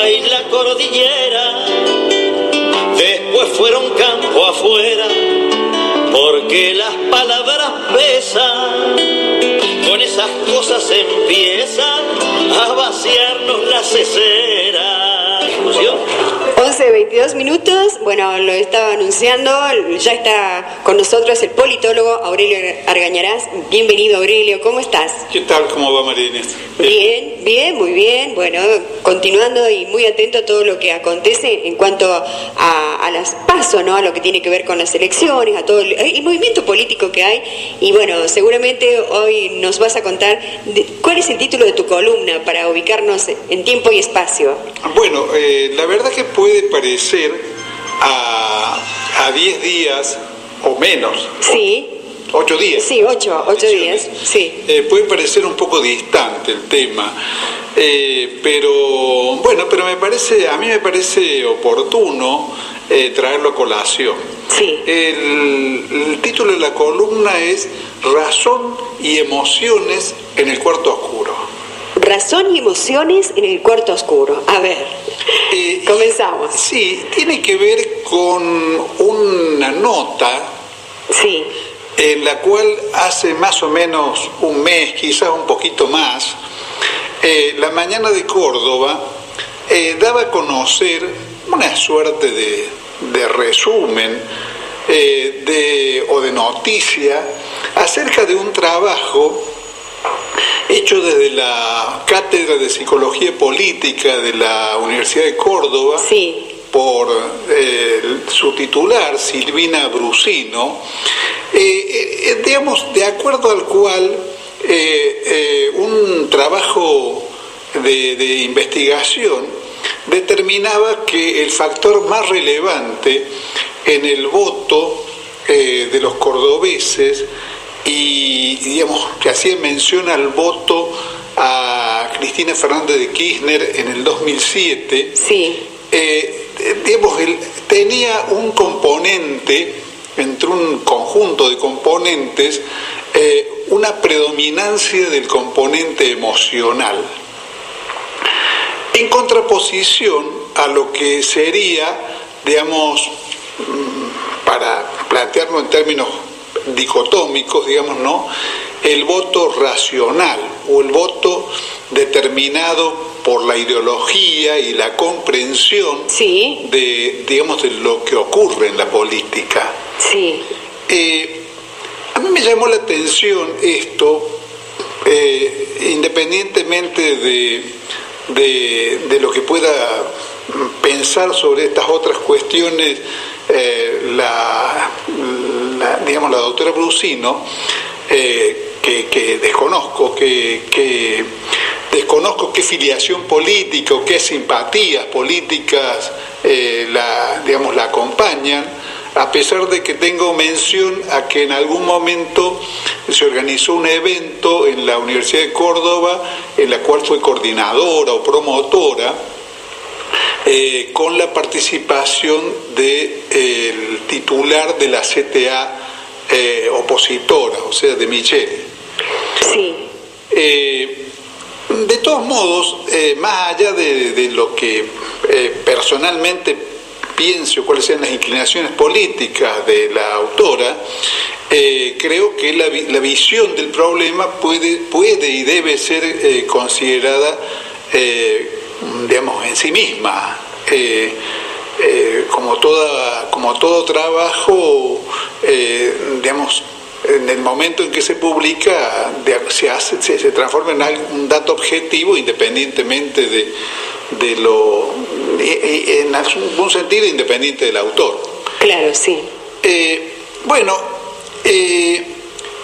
Pampa y la cordillera, después fueron campo afuera, porque las palabras pesan, con esas cosas empiezan a vaciarnos la cesera. ¿Discusión? 11:22 minutos, bueno, lo estaba anunciando, ya está con nosotros el politólogo Aurelio Argañarás. Bienvenido, Aurelio, ¿cómo estás? ¿Qué tal? ¿Cómo va, María Inés? Bien, muy bien. Bueno, continuando y muy atento a todo lo que acontece en cuanto a las PASO, ¿no? A lo que tiene que ver con las elecciones, a todo el movimiento político que hay. Y bueno, seguramente hoy nos vas a contar cuál es el título de tu columna para ubicarnos en tiempo y espacio. Bueno, la verdad que puede parecer a 10 días o menos. Sí. 8 días. Sí, 8 días, sí. Puede parecer un poco distante el tema, pero bueno, pero a mí me parece oportuno traerlo a colación. Sí. El título de la columna es Razón y emociones en el cuarto oscuro. Razón y emociones en el cuarto oscuro. A ver, comenzamos. Sí, tiene que ver con una nota. Sí. En la cual hace más o menos un mes, quizás un poquito más, La Mañana de Córdoba daba a conocer una suerte de resumen o de noticia acerca de un trabajo hecho desde la Cátedra de Psicología Política de la Universidad de Córdoba. Sí. Por su titular, Silvina Brusino, digamos, de acuerdo al cual un trabajo de investigación determinaba que el factor más relevante en el voto de los cordobeses, y digamos que hacía mención al voto a Cristina Fernández de Kirchner en el 2007, sí. Digamos, tenía un componente, entre un conjunto de componentes, una predominancia del componente emocional, en contraposición a lo que sería, digamos, para plantearlo en términos dicotómicos, digamos, ¿no?, el voto racional o el voto determinado por la ideología y la comprensión, sí, digamos, de lo que ocurre en la política. Sí. A mí me llamó la atención esto, independientemente de lo que pueda pensar sobre estas otras cuestiones, digamos, la doctora Brusino, que desconozco, desconozco qué filiación política o qué simpatías políticas digamos, la acompañan, a pesar de que tengo mención a que en algún momento se organizó un evento en la Universidad de Córdoba en la cual fue coordinadora o promotora, con la participación del titular de la CTA opositora, o sea, de Micheli. Sí. De todos modos, más allá de lo que personalmente pienso, cuáles sean las inclinaciones políticas de la autora, creo que la visión del problema puede y debe ser considerada, digamos, en sí misma. Como todo trabajo, digamos, en el momento en que se publica, se transforma en un dato objetivo, independientemente en algún sentido, independiente del autor. Claro, sí. Bueno,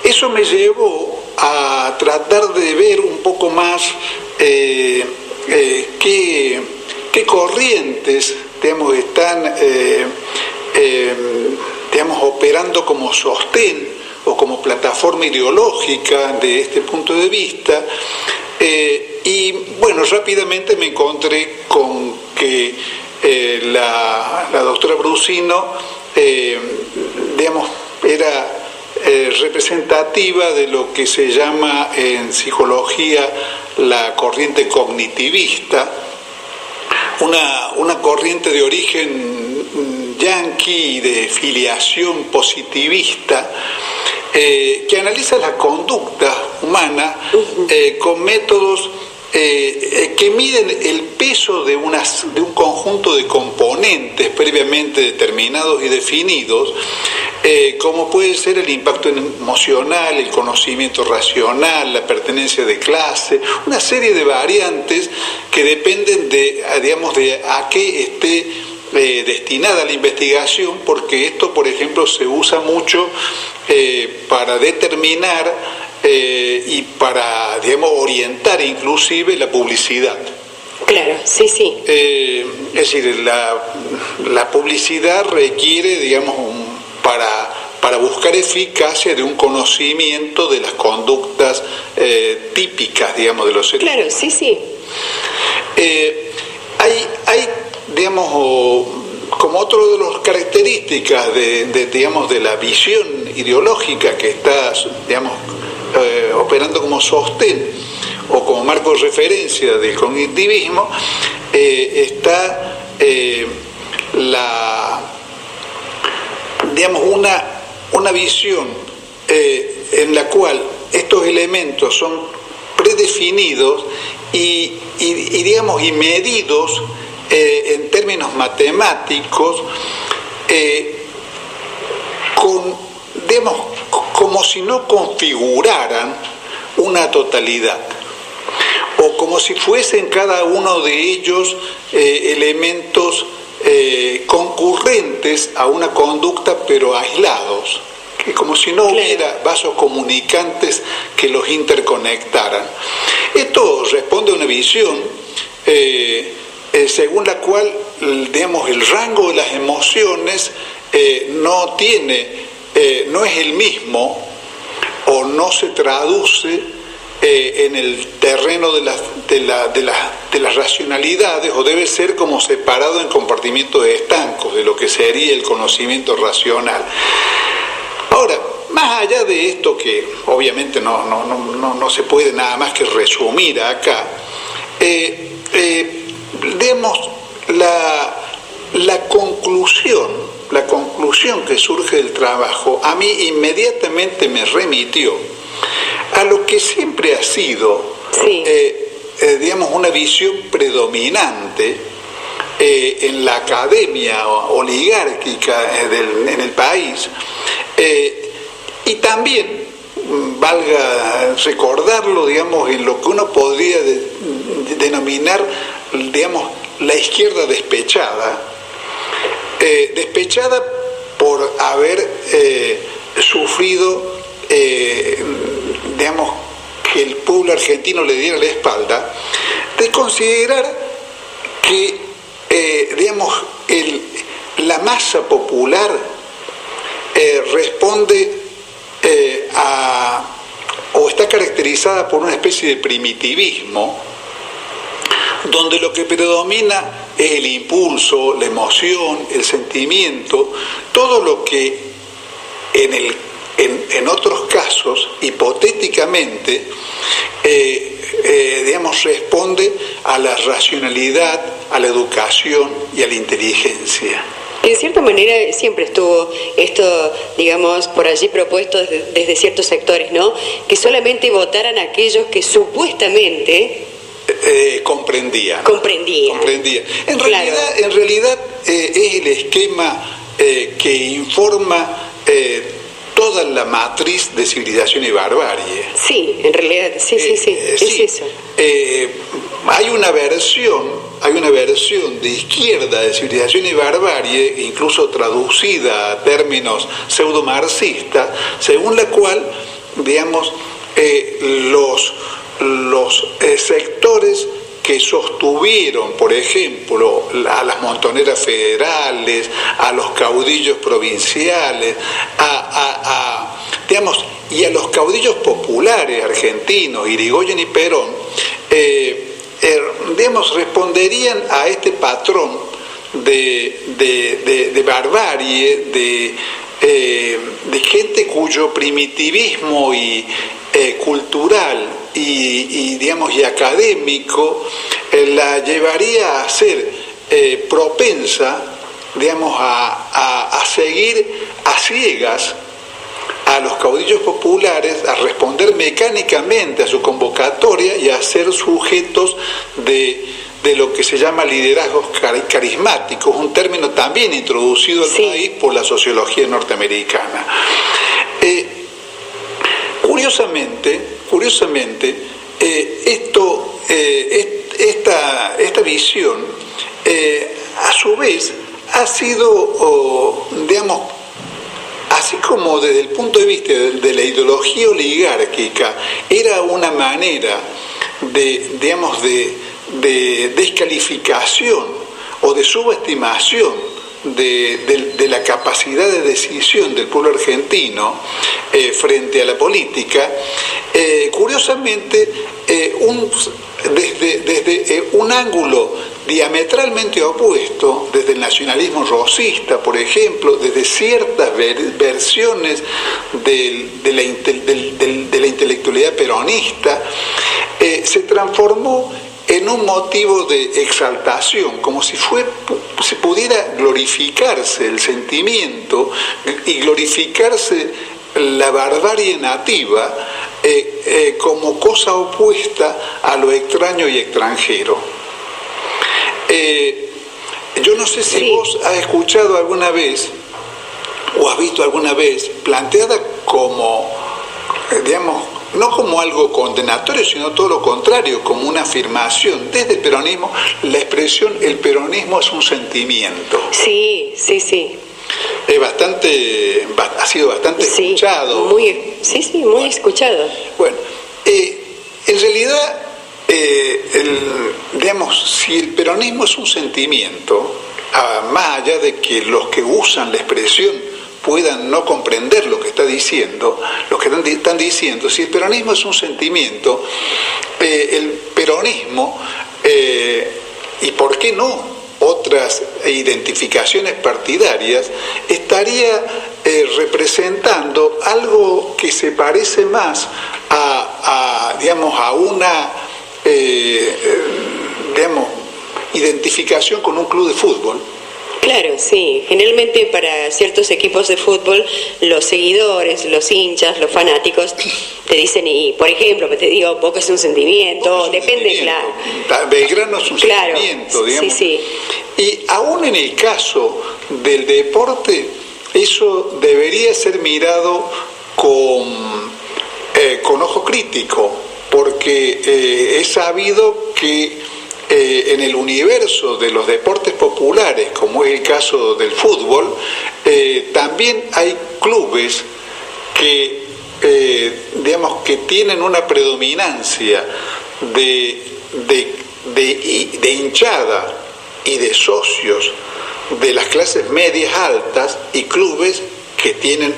eso me llevó a tratar de ver un poco más qué corrientes, digamos, están digamos, operando como sostén o como plataforma ideológica de este punto de vista, y bueno, rápidamente me encontré con que la doctora Brusino, digamos, era representativa de lo que se llama en psicología la corriente cognitivista, una corriente de origen yanqui de filiación positivista que analiza la conducta humana con métodos que miden el peso de un conjunto de componentes previamente determinados y definidos, como puede ser el impacto emocional, el conocimiento racional, la pertenencia de clase, una serie de variantes que dependen de a qué esté destinada la investigación, porque esto, por ejemplo, se usa mucho para determinar y para, orientar inclusive la publicidad. Claro, sí, sí. Es decir, la publicidad requiere, para buscar eficacia de un conocimiento de las conductas típicas, de los seres. Claro, sí, sí. Hay como otro de las características de la visión ideológica que está, operando como sostén o como marco de referencia del cognitivismo, está una visión en la cual estos elementos son predefinidos y medidos en términos matemáticos como si no configuraran una totalidad, o como si fuesen cada uno de ellos elementos concurrentes a una conducta, pero aislados, como si no hubiera vasos comunicantes que los interconectaran. Esto responde a una visión según la cual, el rango de las emociones no es el mismo, o no se traduce en el terreno de las racionalidades, o debe ser como separado en compartimientos estancos de lo que sería el conocimiento racional. Ahora, más allá de esto, que obviamente no se puede nada más que resumir acá, la conclusión que surge del trabajo a mí inmediatamente me remitió a lo que siempre ha sido, una visión predominante en la academia oligárquica en el país, y también, valga recordarlo, en lo que uno podría denominar, la izquierda despechada, por haber sufrido, que el pueblo argentino le diera la espalda, de considerar que, la masa popular responde o está caracterizada por una especie de primitivismo, donde lo que predomina es el impulso, la emoción, el sentimiento, todo lo que en otros casos, hipotéticamente, responde a la racionalidad, a la educación y a la inteligencia. En cierta manera siempre estuvo esto, por allí propuesto desde ciertos sectores, ¿no? Que solamente votaran aquellos que supuestamente comprendían. En realidad es el esquema que informa toda la matriz de civilización y barbarie. Sí, en realidad, sí, es eso. Hay una versión de izquierda de civilización y barbarie, incluso traducida a términos pseudo-marxistas, según la cual, los sectores que sostuvieron, por ejemplo, a las montoneras federales, a los caudillos provinciales, y a los caudillos populares argentinos, Irigoyen y Perón, responderían a este patrón de barbarie, de gente cuyo primitivismo y cultural y académico la llevaría a ser propensa, digamos, a seguir a ciegas a los caudillos populares, a responder mecánicamente a su convocatoria y a ser sujetos de lo que se llama liderazgos carismáticos, un término también introducido al país por la sociología norteamericana. Curiosamente, esta visión, a su vez, ha sido, digamos, así como desde el punto de vista de la ideología oligárquica, era una manera de descalificación o de subestimación de la capacidad de decisión del pueblo argentino frente a la política, curiosamente, desde un ángulo diametralmente opuesto, desde el nacionalismo rosista, por ejemplo, desde ciertas versiones de la intelectualidad peronista, se transformó en un motivo de exaltación, como si pudiera glorificarse el sentimiento y glorificarse la barbarie nativa como cosa opuesta a lo extraño y extranjero. Yo no sé si vos has escuchado alguna vez o has visto alguna vez planteada como, digamos, no como algo condenatorio, sino todo lo contrario, como una afirmación desde el peronismo, la expresión "el peronismo es un sentimiento". Sí. Ha sido bastante escuchado. Muy escuchado. Bueno, en realidad, digamos, si el peronismo es un sentimiento, más allá de que los que usan la expresión puedan no comprender lo que está diciendo, lo que están diciendo, si el peronismo es un sentimiento, el peronismo, y por qué no otras identificaciones partidarias, estaría representando algo que se parece más a una identificación con un club de fútbol. Claro, sí. Generalmente para ciertos equipos de fútbol, los seguidores, los hinchas, los fanáticos te dicen, y por ejemplo, te digo, Boca es un sentimiento, depende, claro. Belgrano es un sentimiento, digamos. Sí. Y aún en el caso del deporte, eso debería ser mirado con ojo crítico, porque es sabido que en el universo de los deportes populares, como es el caso del fútbol, también hay clubes que tienen una predominancia de hinchada y de socios de las clases medias altas, y clubes que tienen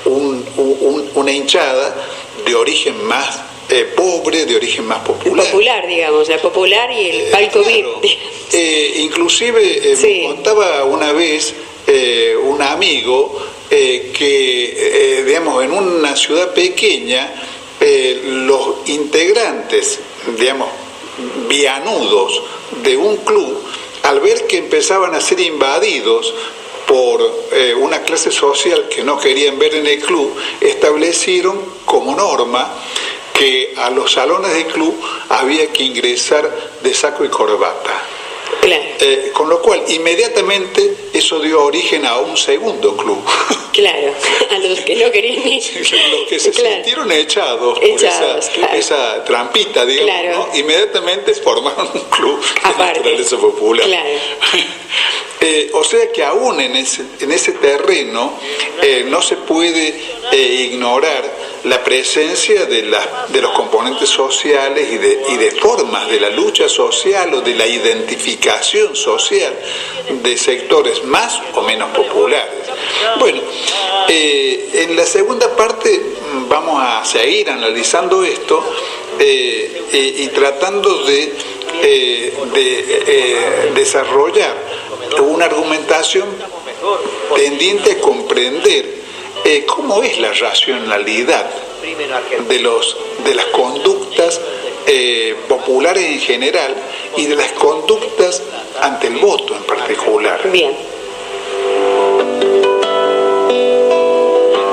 una hinchada de origen más pobre, de origen más popular. Popular, digamos, la popular y el palco VIP. Inclusive me contaba una vez un amigo que, digamos, en una ciudad pequeña, los integrantes, digamos, vianudos de un club, al ver que empezaban a ser invadidos por una clase social que no querían ver en el club, establecieron como norma que a los salones del club había que ingresar de saco y corbata. Claro. Con lo cual, inmediatamente eso dio origen a un segundo club. Claro, a los que no querían ir. Los que se sintieron echados por esa trampita, digamos, claro, ¿no? Inmediatamente formaron un club de naturaleza popular. Claro. O sea que aún en ese terreno no se puede ignorar la presencia de los componentes sociales y de formas de la lucha social o de la identificación social de sectores más o menos populares. Bueno, en la segunda parte vamos a seguir analizando esto y tratando de desarrollar una argumentación tendiente a comprender cómo es la racionalidad de las conductas populares en general y de las conductas ante el voto en particular. Bien.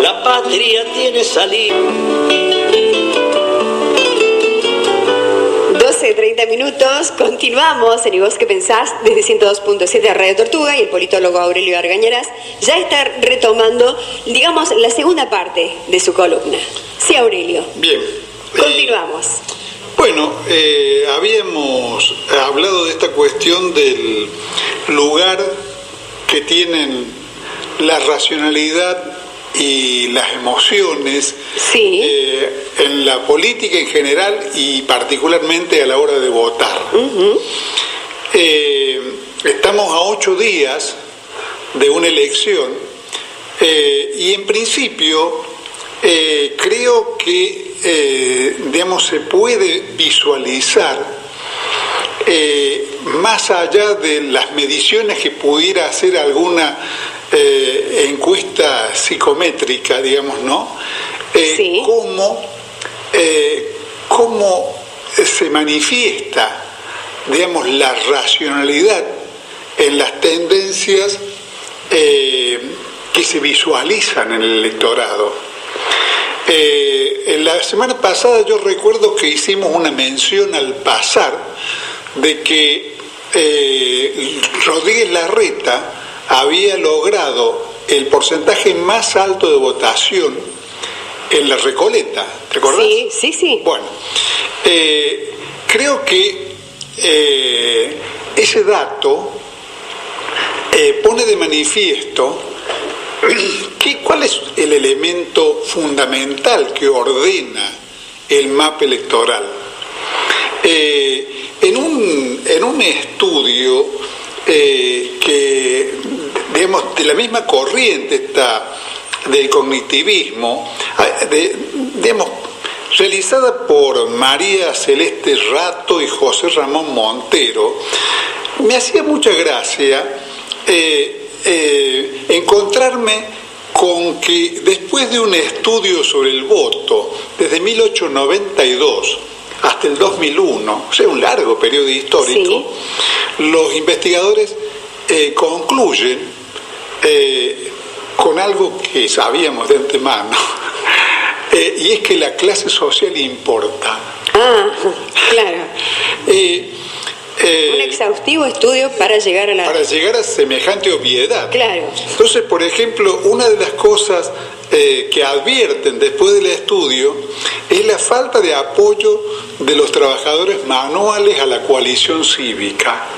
La patria tiene salida. 12:30 minutos, continuamos en ¿Y vos qué pensás? Desde 102.7 de Radio Tortuga, y el politólogo Aurelio Argañarás ya está retomando, digamos, la segunda parte de su columna. Sí, Aurelio. Bien. Continuamos. Bueno, habíamos hablado de esta cuestión del lugar que tienen la racionalidad y las emociones Sí. En la política en general y particularmente a la hora de votar. Estamos a 8 días de una elección y en principio creo que digamos, se puede visualizar más allá de las mediciones que pudiera hacer alguna encuesta psicométrica, digamos, ¿no? Sí. Cómo se manifiesta, digamos, la racionalidad en las tendencias que se visualizan en el electorado. La semana pasada yo recuerdo que hicimos una mención al pasar de que Rodríguez Larreta había logrado el porcentaje más alto de votación en la Recoleta, ¿te acordás? Sí. Bueno, creo que ese dato pone de manifiesto cuál es el elemento fundamental que ordena el mapa electoral. En un estudio que, digamos, de la misma corriente del cognitivismo, digamos, realizada por María Celeste Rato y José Ramón Montero, me hacía mucha gracia encontrarme con que después de un estudio sobre el voto, desde 1892 hasta el 2001, o sea, un largo periodo histórico, los investigadores concluyen con algo que sabíamos de antemano, y es que la clase social importa. Ah, claro. Un exhaustivo estudio para llegar a semejante obviedad. Claro. Entonces, por ejemplo, una de las cosas que advierten después del estudio es la falta de apoyo de los trabajadores manuales a la coalición cívica.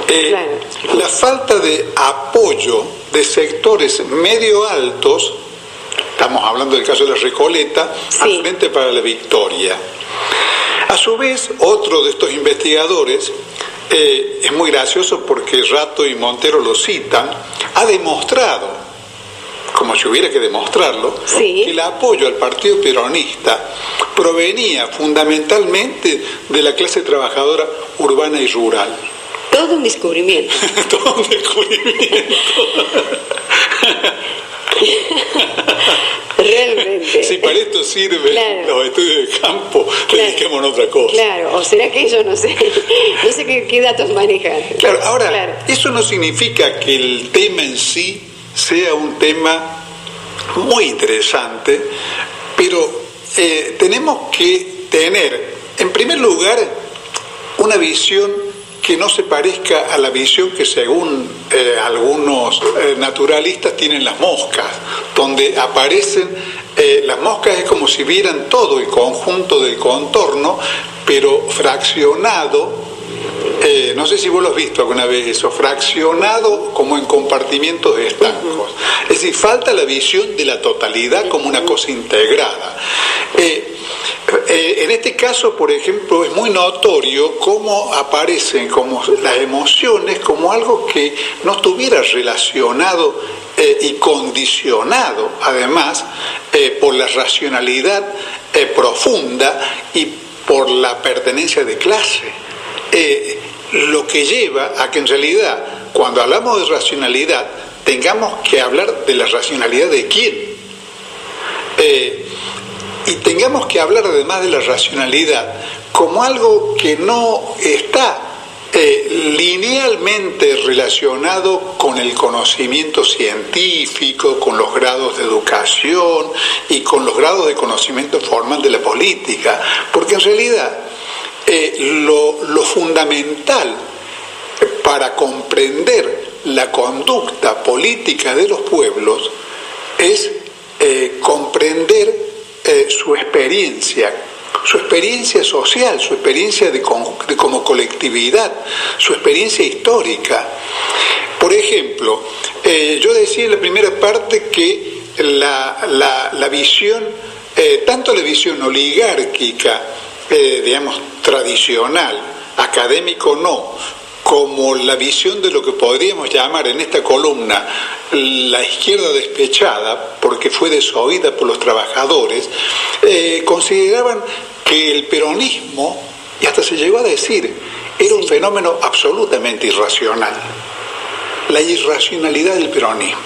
Claro. La falta de apoyo de sectores medio altos, estamos hablando del caso de la Recoleta, al Frente para la Victoria. A su vez, otro de estos investigadores, es muy gracioso porque Rato y Montero lo citan, ha demostrado, como si hubiera que demostrarlo, que el apoyo al partido peronista provenía fundamentalmente de la clase trabajadora urbana y rural. Todo un descubrimiento. Todo un descubrimiento. Realmente. Si para esto sirven los estudios de campo, dediquémonos a otra cosa. Claro, o será que yo no sé qué datos manejan. Claro, ahora, eso no significa que el tema en sí sea un tema muy interesante, pero tenemos que tener, en primer lugar, una visión que no se parezca a la visión que según algunos naturalistas tienen las moscas, donde aparecen las moscas, es como si vieran todo el conjunto del contorno, pero fraccionado, no sé si vos lo has visto alguna vez eso, fraccionado como en compartimientos estancos. Es decir, falta la visión de la totalidad como una cosa integrada. En este caso, por ejemplo, es muy notorio cómo aparecen como las emociones como algo que no estuviera relacionado y condicionado, además, por la racionalidad profunda y por la pertenencia de clase. Lo que lleva a que en realidad, cuando hablamos de racionalidad, tengamos que hablar de la racionalidad de quién. y tengamos que hablar además de la racionalidad como algo que no está linealmente relacionado con el conocimiento científico, con los grados de educación y con los grados de conocimiento formal de la política, porque en realidad lo fundamental para comprender la conducta política de los pueblos es comprender su experiencia social, su experiencia como colectividad, su experiencia histórica. Por ejemplo, yo decía en la primera parte que la visión, tanto la visión oligárquica, digamos, tradicional, académico no, como la visión de lo que podríamos llamar en esta columna la izquierda despechada, porque fue desoída por los trabajadores, consideraban que el peronismo, y hasta se llegó a decir, era un fenómeno absolutamente irracional. La irracionalidad del peronismo.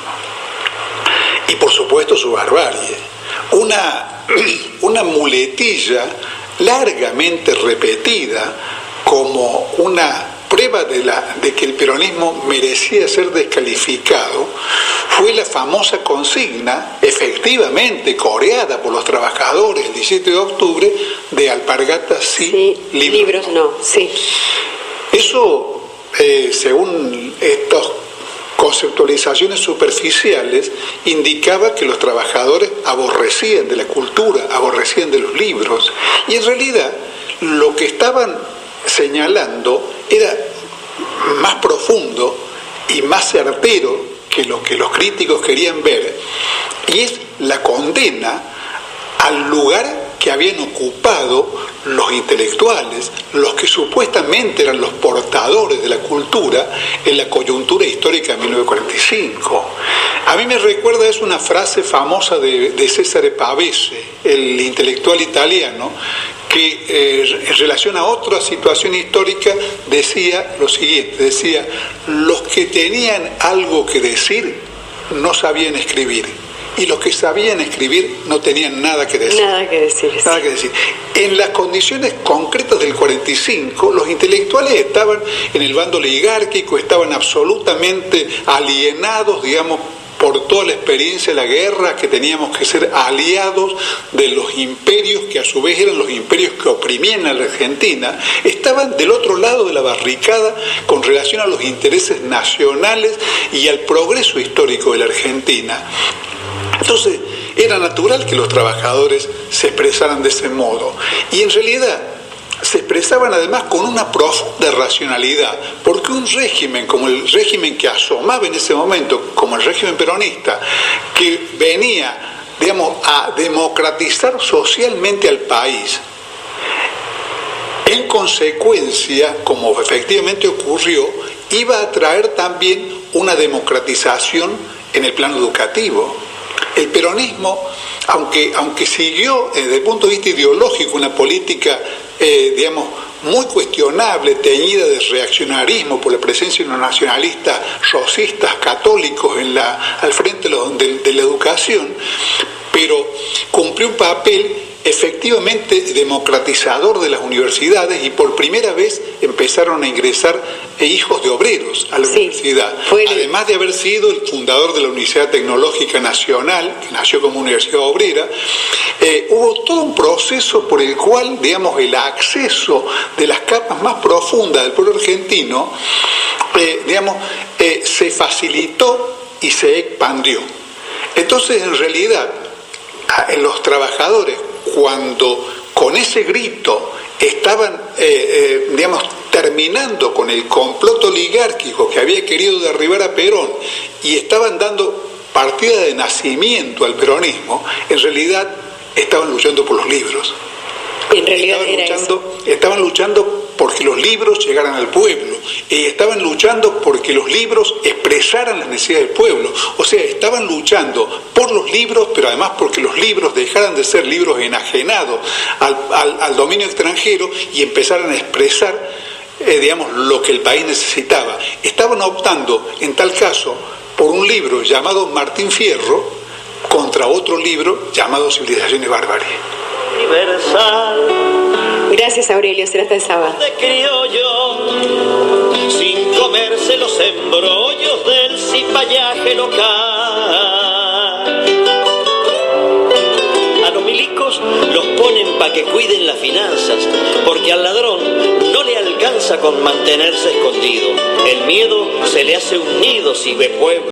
Y por supuesto su barbarie. Una muletilla largamente repetida como una prueba de que el peronismo merecía ser descalificado fue la famosa consigna, efectivamente coreada por los trabajadores el 17 de octubre, de alpargatas sí, libros no. Sí. Eso, según estas conceptualizaciones superficiales, indicaba que los trabajadores aborrecían de la cultura, aborrecían de los libros, y en realidad lo que estaban señalando era más profundo y más certero que lo que los críticos querían ver, y es la condena al lugar que habían ocupado los intelectuales, los que supuestamente eran los portadores de la cultura en la coyuntura histórica de 1945. A mí me recuerda, es una frase famosa de Cesare Pavese, el intelectual italiano, que en relación a otra situación histórica decía lo siguiente, decía: los que tenían algo que decir no sabían escribir, y los que sabían escribir no tenían nada que decir. Nada que decir. Nada que decir. En las condiciones concretas del 45, los intelectuales estaban en el bando oligárquico, estaban absolutamente alienados, digamos, por toda la experiencia de la guerra, que teníamos que ser aliados de los imperios, que a su vez eran los imperios que oprimían a la Argentina. Estaban del otro lado de la barricada con relación a los intereses nacionales y al progreso histórico de la Argentina. Entonces, era natural que los trabajadores se expresaran de ese modo. Y en realidad se expresaban además con una profunda racionalidad, porque un régimen como el régimen que asomaba en ese momento, como el régimen peronista, que venía, digamos, a democratizar socialmente al país, en consecuencia, como efectivamente ocurrió, iba a traer también una democratización en el plano educativo. El peronismo, aunque siguió desde el punto de vista ideológico una política, digamos, muy cuestionable, teñida de reaccionarismo por la presencia de los nacionalistas rosistas católicos al frente de la educación, pero cumplió un papel efectivamente democratizador de las universidades, y por primera vez empezaron a ingresar hijos de obreros a la universidad. Además de haber sido el fundador de la Universidad Tecnológica Nacional, que nació como universidad obrera, hubo todo un proceso por el cual, digamos, el acceso de las capas más profundas del pueblo argentino, se facilitó y se expandió. Entonces, en realidad, los trabajadores, cuando con ese grito estaban, terminando con el complot oligárquico que había querido derribar a Perón, y estaban dando partida de nacimiento al peronismo, en realidad estaban luchando por los libros. En realidad estaban luchando porque los libros llegaran al pueblo, y estaban luchando porque los libros expresaran las necesidades del pueblo. O sea, estaban luchando por los libros, pero además porque los libros dejaran de ser libros enajenados al dominio extranjero y empezaran a expresar, lo que el país necesitaba. Estaban optando, en tal caso, por un libro llamado Martín Fierro contra otro libro llamado Civilización y Barbarie. universal. Gracias, Aurelio. Será hasta el sábado. De criollo, sin comerse los embrollos del cipallaje local. A los milicos los ponen pa' que cuiden las finanzas, porque al ladrón no le alcanza con mantenerse escondido. El miedo se le hace un nido si ve pueblo.